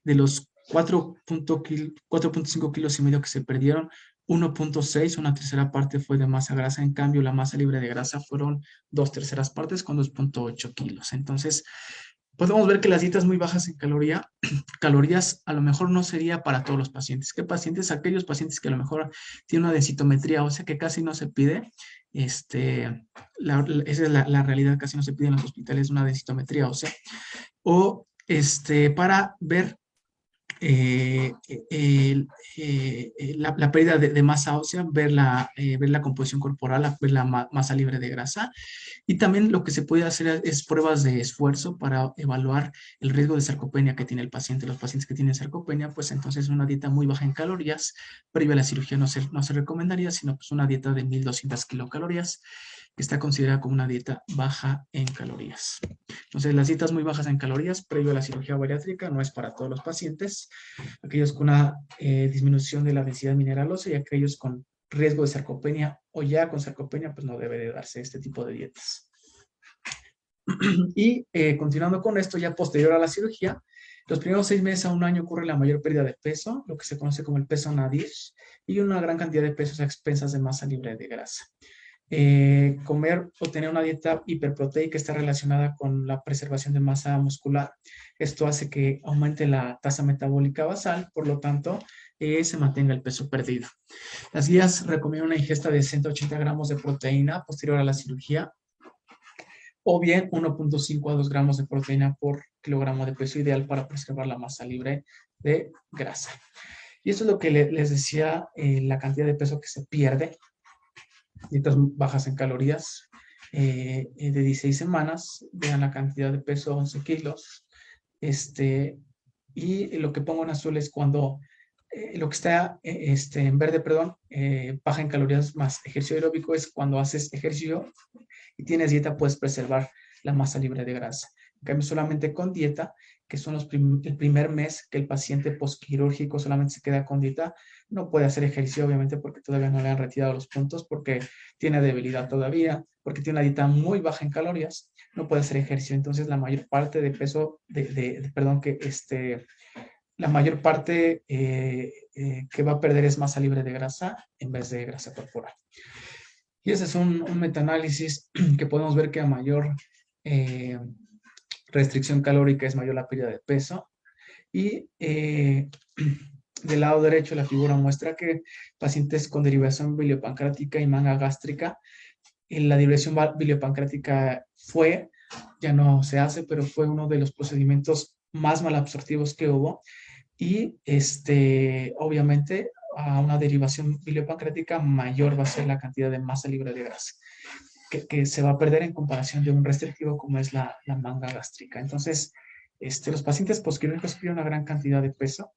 De los 4.5 kilos y medio que se perdieron, 1.6, una tercera parte fue de masa grasa. En cambio, la masa libre de grasa fueron 2/3 partes con 2.8 kilos. Entonces, podemos ver que las dietas muy bajas en calorías a lo mejor no sería para todos los pacientes. ¿Qué pacientes? Aquellos pacientes que a lo mejor tienen una densitometría ósea que casi no se pide. Esa es la realidad, casi no se pide en los hospitales una densitometría ósea. O para ver la pérdida de masa ósea, ver la composición corporal, ver la masa libre de grasa. Y también lo que se puede hacer es pruebas de esfuerzo para evaluar el riesgo de sarcopenia que tiene el paciente. Los pacientes que tienen sarcopenia, pues entonces una dieta muy baja en calorías, previo a la cirugía no se recomendaría, sino pues una dieta de 1.200 kilocalorías, que está considerada como una dieta baja en calorías. Entonces, las dietas muy bajas en calorías previo a la cirugía bariátrica no es para todos los pacientes. Aquellos con una disminución de la densidad mineral ósea y aquellos con riesgo de sarcopenia o ya con sarcopenia, pues no debe de darse este tipo de dietas. Y continuando con esto, ya posterior a la cirugía, los primeros 6 meses a un año ocurre la mayor pérdida de peso, lo que se conoce como el peso nadir, y una gran cantidad de pesos a expensas de masa libre de grasa. Comer o tener una dieta hiperproteica está relacionada con la preservación de masa muscular. Esto hace que aumente la tasa metabólica basal, por lo tanto, se mantenga el peso perdido. Las guías recomiendan una ingesta de 180 gramos de proteína posterior a la cirugía, o bien 1.5 a 2 gramos de proteína por kilogramo de peso, ideal para preservar la masa libre de grasa. Y esto es lo que les decía, la cantidad de peso que se pierde. Dietas bajas en calorías de 16 semanas, vean la cantidad de peso, 11 kilos. Y lo que pongo en azul es cuando lo que está en verde, perdón, baja en calorías más ejercicio aeróbico, es cuando haces ejercicio y tienes dieta, puedes preservar la masa libre de grasa. En cambio, solamente con dieta, que son el primer mes que el paciente posquirúrgico solamente se queda con dieta, no puede hacer ejercicio, obviamente, porque todavía no le han retirado los puntos, porque tiene debilidad todavía, porque tiene una dieta muy baja en calorías, no puede hacer ejercicio. Entonces, la mayor parte de peso, la mayor parte que va a perder es masa libre de grasa en vez de grasa corporal. Y ese es un metaanálisis que podemos ver que a mayor restricción calórica es mayor la pérdida de peso. Y del lado derecho la figura muestra que pacientes con derivación biliopancreática y manga gástrica, la derivación biliopancreática ya no se hace, pero fue uno de los procedimientos más malabsortivos que hubo. Y obviamente a una derivación biliopancreática mayor va a ser la cantidad de masa libre de grasa que se va a perder en comparación de un restrictivo como es la manga gástrica. Entonces, los pacientes posquirúrgicos pierden una gran cantidad de peso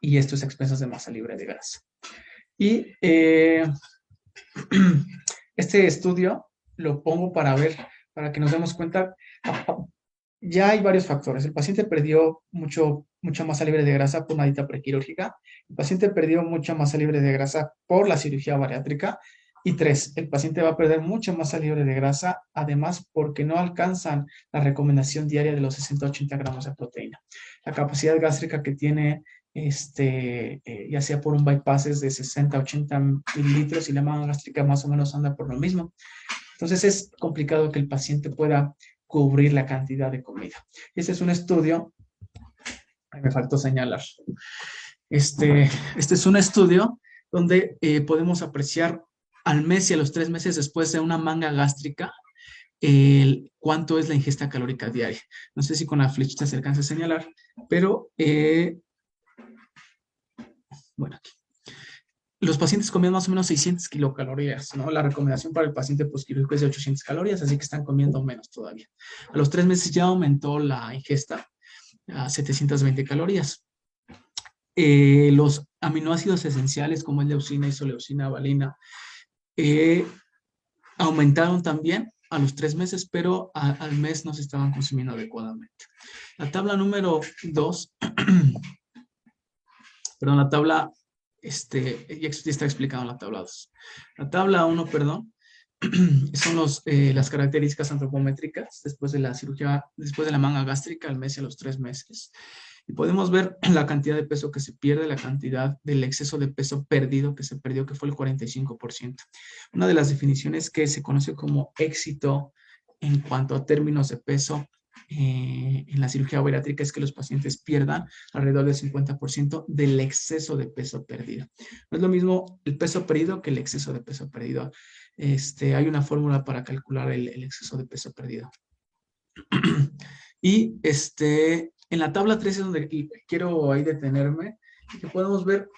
y esto es a expensas de masa libre de grasa. Y este estudio lo pongo para que nos demos cuenta. Ya hay varios factores. El paciente perdió mucho mucha masa libre de grasa por una dieta prequirúrgica. El paciente perdió mucha masa libre de grasa por la cirugía bariátrica. Y 3, el paciente va a perder mucha masa libre de grasa, además porque no alcanzan la recomendación diaria de los 60-80 gramos de proteína. La capacidad gástrica que tiene, ya sea por un bypass, es de 60-80 mililitros y la manga gástrica más o menos anda por lo mismo. Entonces es complicado que el paciente pueda cubrir la cantidad de comida. Este es un estudio, me faltó señalar, este es un estudio donde podemos apreciar al mes y a los 3 meses después de una manga gástrica cuánto es la ingesta calórica diaria. No sé si con la flechita se alcanza a señalar, pero bueno, aquí. Los pacientes comían más o menos 600 kilocalorías, ¿no? La recomendación para el paciente postquirúrgico es de 800 calorías, así que están comiendo menos todavía. A los 3 meses ya aumentó la ingesta a 720 calorías. Los aminoácidos esenciales como el leucina, isoleucina, valina, aumentaron también a los 3 meses, pero al mes no se estaban consumiendo adecuadamente. La tabla número 2, perdón, la tabla, ya está explicado en la tabla 2. La tabla 1, perdón, son las características antropométricas después de la cirugía, después de la manga gástrica al mes y a los 3 meses. Y podemos ver la cantidad de peso que se pierde, la cantidad del exceso de peso perdido que se perdió, que fue el 45%. Una de las definiciones que se conoce como éxito en cuanto a términos de peso en la cirugía bariátrica es que los pacientes pierdan alrededor del 50% del exceso de peso perdido. No es lo mismo el peso perdido que el exceso de peso perdido. Hay una fórmula para calcular el exceso de peso perdido. Y en la tabla 3 es donde quiero ahí detenerme, y que podemos ver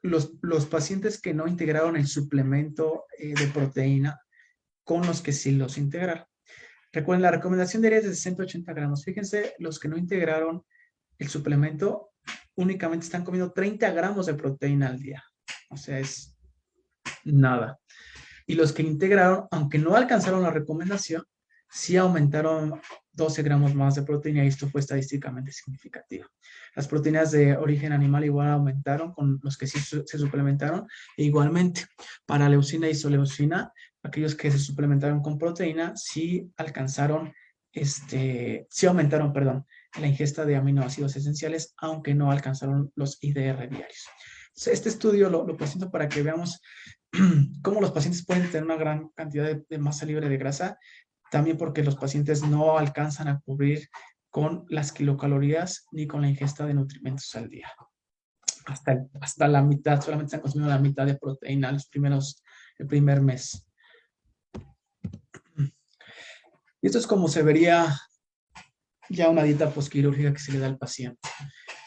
los pacientes que no integraron el suplemento de proteína con los que sí los integraron. Recuerden, la recomendación diaria es de 180 gramos. Fíjense, los que no integraron el suplemento únicamente están comiendo 30 gramos de proteína al día. O sea, es nada. Y los que integraron, aunque no alcanzaron la recomendación, sí aumentaron 12 gramos más de proteína y esto fue estadísticamente significativo. Las proteínas de origen animal igual aumentaron con los que sí se suplementaron e igualmente para leucina y isoleucina, aquellos que se suplementaron con proteína sí alcanzaron, sí aumentaron, perdón, la ingesta de aminoácidos esenciales, aunque no alcanzaron los IDR diarios. Este estudio lo presento para que veamos cómo los pacientes pueden tener una gran cantidad de masa libre de grasa, también porque los pacientes no alcanzan a cubrir con las kilocalorías ni con la ingesta de nutrimentos al día. Hasta la mitad, solamente están consumiendo la mitad de proteína el primer mes. Y esto es como se vería ya una dieta postquirúrgica que se le da al paciente.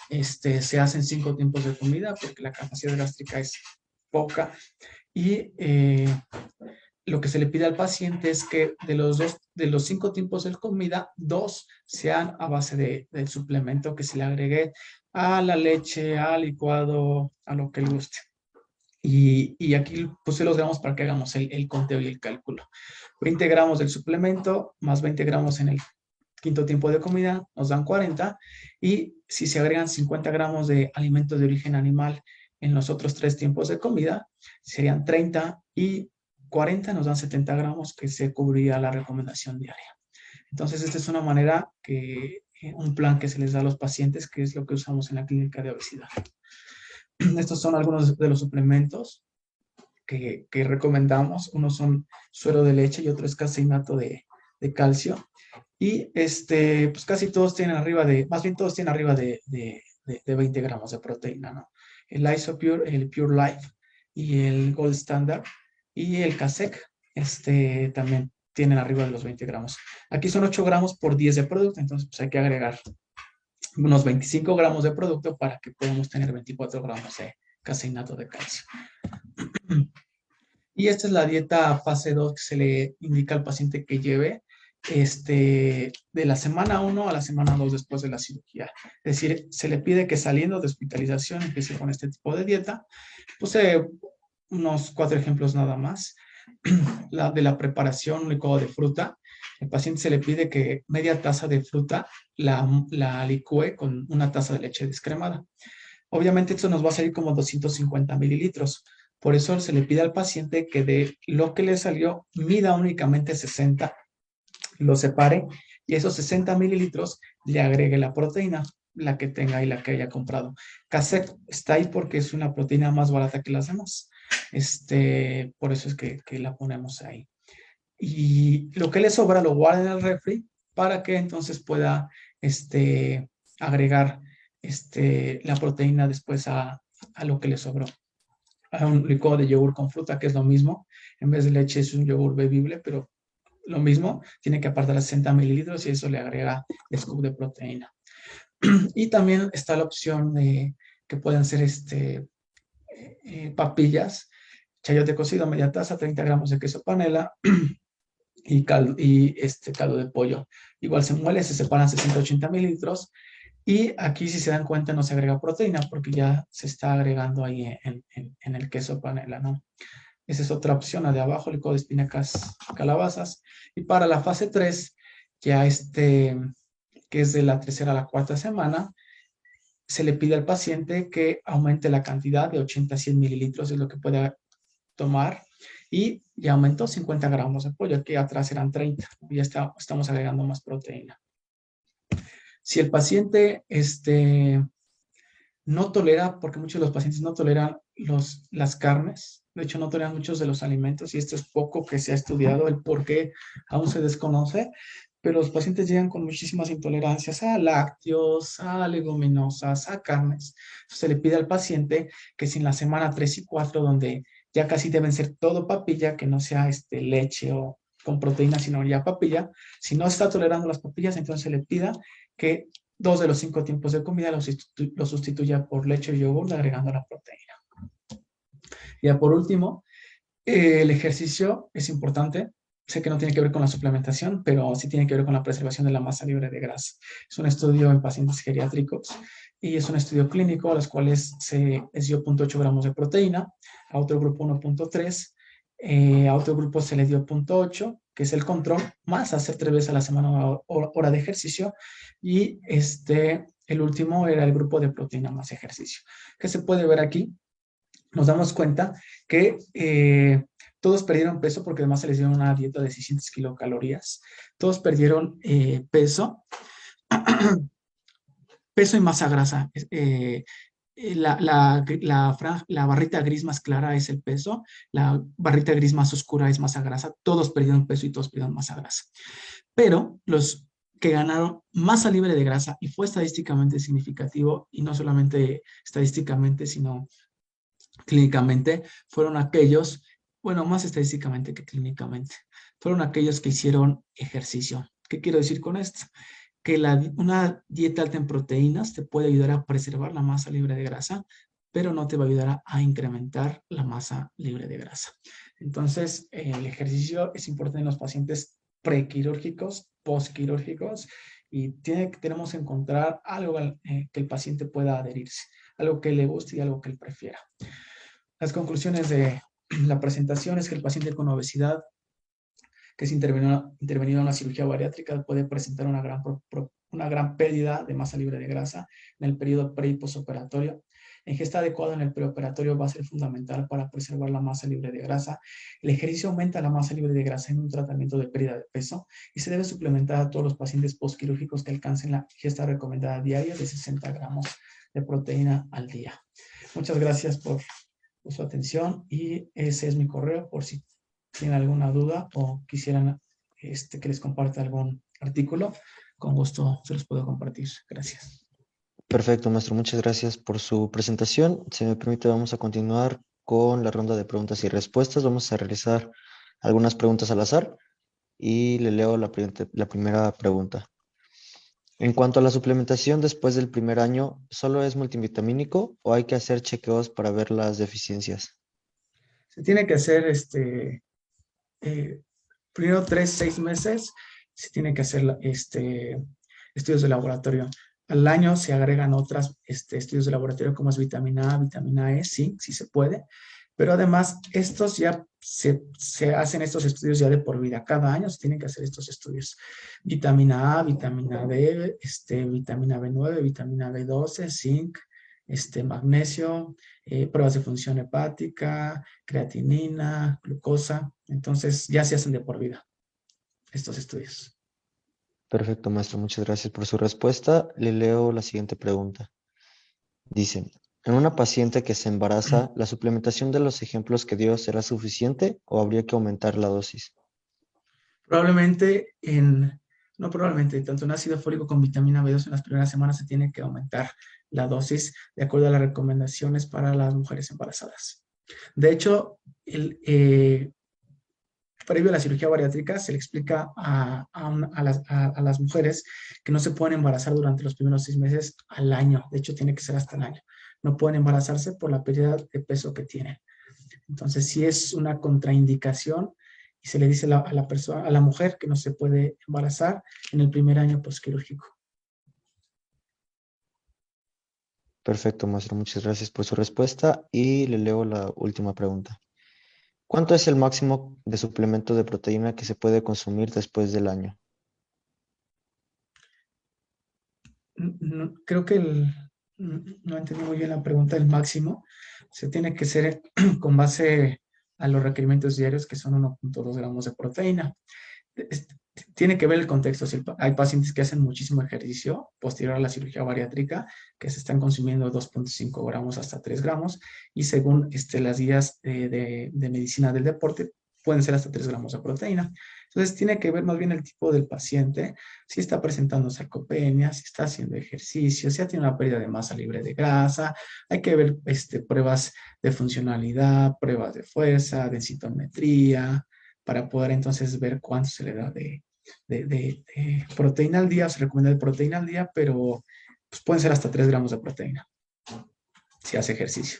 Se hacen 5 tiempos de comida porque la capacidad gástrica es poca y lo que se le pide al paciente es que de los 5 tiempos de comida, 2 sean a base del suplemento que se le agregue a la leche, al licuado, a lo que le guste. Y aquí puse los gramos para que hagamos el conteo y el cálculo. 20 gramos del suplemento más 20 gramos en el quinto tiempo de comida nos dan 40, y si se agregan 50 gramos de alimentos de origen animal en los otros 3 tiempos de comida, serían 30, y 40 nos dan 70 gramos, que se cubriría la recomendación diaria. Entonces, esta es una manera un plan que se les da a los pacientes, que es lo que usamos en la clínica de obesidad. Estos son algunos de los suplementos que recomendamos. Unos son suero de leche y otro es caseinato de calcio. Y pues casi todos tienen arriba más bien todos tienen arriba de 20 gramos de proteína, ¿no? El Isopure, el Pure Life y el Gold Standard y el Kasek, también tienen arriba de los 20 gramos. Aquí son 8 gramos por 10 de producto, entonces pues hay que agregar unos 25 gramos de producto para que podamos tener 24 gramos de caseinato de calcio. Y esta es la dieta fase 2 que se le indica al paciente que lleve de la semana 1 a la semana 2 después de la cirugía. Es decir, se le pide que saliendo de hospitalización empiece con este tipo de dieta. Puse unos 4 ejemplos nada más. De la preparación, un licuado de fruta. el paciente se le pide que media taza de fruta la licúe con una taza de leche descremada. Obviamente esto nos va a salir como 250 mililitros. Por eso se le pide al paciente que de lo que le salió mida únicamente 60, lo separe y esos 60 mililitros le agregue la proteína, la que tenga y la que haya comprado. Cassette está ahí porque es una proteína más barata que las demás. Por eso es que la ponemos ahí. Y lo que le sobra lo guarda en el refri para que entonces pueda agregar la proteína después a lo que le sobró. A un licuado de yogur con fruta, que es lo mismo. En vez de leche es un yogur bebible, pero lo mismo, tiene que apartar 60 mililitros y eso le agrega el scoop de proteína. Y también está la opción de que pueden ser papillas, chayote cocido, media taza, 30 gramos de queso panela y caldo de pollo. Igual se muele, se separan 680 mililitros y aquí, si se dan cuenta, no se agrega proteína porque ya se está agregando ahí en el queso panela, ¿no? Esa es otra opción, la de abajo, licuado de espinacas, calabazas. Y para la fase 3, ya que es de la tercera a la cuarta semana, se le pide al paciente que aumente la cantidad de 80 a 100 mililitros, es lo que puede tomar, y ya aumentó 50 gramos de pollo, aquí atrás eran 30, ya estamos agregando más proteína. Si el paciente no tolera, porque muchos de los pacientes no toleran las carnes, de hecho no toleran muchos de los alimentos, y esto es poco que se ha estudiado, el por qué aún se desconoce, pero los pacientes llegan con muchísimas intolerancias a lácteos, a leguminosas, a carnes. Entonces se le pide al paciente que si en la semana 3 y 4, donde ya casi deben ser todo papilla, que no sea leche o con proteína, sino ya papilla, si no está tolerando las papillas, entonces se le pida que 2 de los 5 tiempos de comida lo sustituya por leche o yogur, agregando la proteína. Ya por último, el ejercicio es importante. Sé que no tiene que ver con la suplementación, pero sí tiene que ver con la preservación de la masa libre de grasa. Es un estudio en pacientes geriátricos y es un estudio clínico a los cuales se les dio 0.8 gramos de proteína, a otro grupo 1.3, a otro grupo se les dio 0.8, que es el control, más hacer 3 veces a la semana hora de ejercicio, y el último era el grupo de proteína más ejercicio. ¿Qué se puede ver aquí? Nos damos cuenta que todos perdieron peso porque además se les dio una dieta de 600 kilocalorías. Todos perdieron peso, peso y masa grasa. La barrita gris más clara es el peso, la barrita gris más oscura es masa grasa. Todos perdieron peso y todos perdieron masa grasa. Pero los que ganaron masa libre de grasa, y fue estadísticamente significativo, y no solamente estadísticamente, sino clínicamente, fueron aquellos, bueno, más estadísticamente que clínicamente, fueron aquellos que hicieron ejercicio. ¿Qué quiero decir con esto? Que una dieta alta en proteínas te puede ayudar a preservar la masa libre de grasa, pero no te va a ayudar a incrementar la masa libre de grasa. Entonces, el ejercicio es importante en los pacientes prequirúrgicos, postquirúrgicos, y tenemos que encontrar algo que el paciente pueda adherirse, algo que le guste y algo que él prefiera. Las conclusiones de la presentación es que el paciente con obesidad que es intervenido en una cirugía bariátrica puede presentar una gran pérdida de masa libre de grasa en el periodo pre y postoperatorio. La ingesta adecuada en el preoperatorio va a ser fundamental para preservar la masa libre de grasa. El ejercicio aumenta la masa libre de grasa en un tratamiento de pérdida de peso y se debe suplementar a todos los pacientes postquirúrgicos que alcancen la ingesta recomendada diaria de 60 gramos de proteína al día. Muchas gracias por su atención y ese es mi correo por si tienen alguna duda o quisieran que les comparta algún artículo, con gusto se los puedo compartir. Gracias. Perfecto, maestro. Muchas gracias por su presentación. Si me permite, vamos a continuar con la ronda de preguntas y respuestas. Vamos a realizar algunas preguntas al azar y le leo la primera pregunta. En cuanto a la suplementación después del primer año, ¿solo es multivitamínico o hay que hacer chequeos para ver las deficiencias? Se tiene que hacer primero 3-6 meses, se tiene que hacer estudios de laboratorio. Al año se agregan otras estudios de laboratorio como es vitamina A, vitamina E, sí se puede. Pero además, estos ya se hacen estos estudios ya de por vida. Cada año se tienen que hacer estos estudios. Vitamina A, vitamina D, vitamina B9, vitamina B12, zinc, magnesio, pruebas de función hepática, creatinina, glucosa. Entonces, ya se hacen de por vida estos estudios. Perfecto, maestro. Muchas gracias por su respuesta. Le leo la siguiente pregunta. Dice, en una paciente que se embaraza, ¿la suplementación de los ejemplos que dio será suficiente o habría que aumentar la dosis? Probablemente no probablemente, tanto en ácido fólico con vitamina B2 en las primeras semanas se tiene que aumentar la dosis de acuerdo a las recomendaciones para las mujeres embarazadas. De hecho, previo a la cirugía bariátrica se le explica a las mujeres que no se pueden embarazar durante los primeros 6 meses al año. De hecho, tiene que ser hasta el año. No pueden embarazarse por la pérdida de peso que tienen. Entonces, sí es una contraindicación y se le dice a la persona, a la mujer que no se puede embarazar en el primer año postquirúrgico. Perfecto, maestro. Muchas gracias por su respuesta y le leo la última pregunta. ¿Cuánto es el máximo de suplemento de proteína que se puede consumir después del año? Creo que no entendí muy bien la pregunta del máximo. Se tiene que ser con base a los requerimientos diarios, que son 1.2 gramos de proteína. Tiene que ver el contexto. Si hay pacientes que hacen muchísimo ejercicio posterior a la cirugía bariátrica, que se están consumiendo 2.5 gramos hasta 3 gramos, y según las guías de medicina del deporte, pueden ser hasta 3 gramos de proteína. Entonces, tiene que ver más bien el tipo del paciente, si está presentando sarcopenia, si está haciendo ejercicio, si ya tiene una pérdida de masa libre de grasa. Hay que ver pruebas de funcionalidad, pruebas de fuerza, densitometría, para poder entonces ver cuánto se le da de proteína al día. Se recomienda de proteína al día, pero pues pueden ser hasta 3 gramos de proteína si hace ejercicio.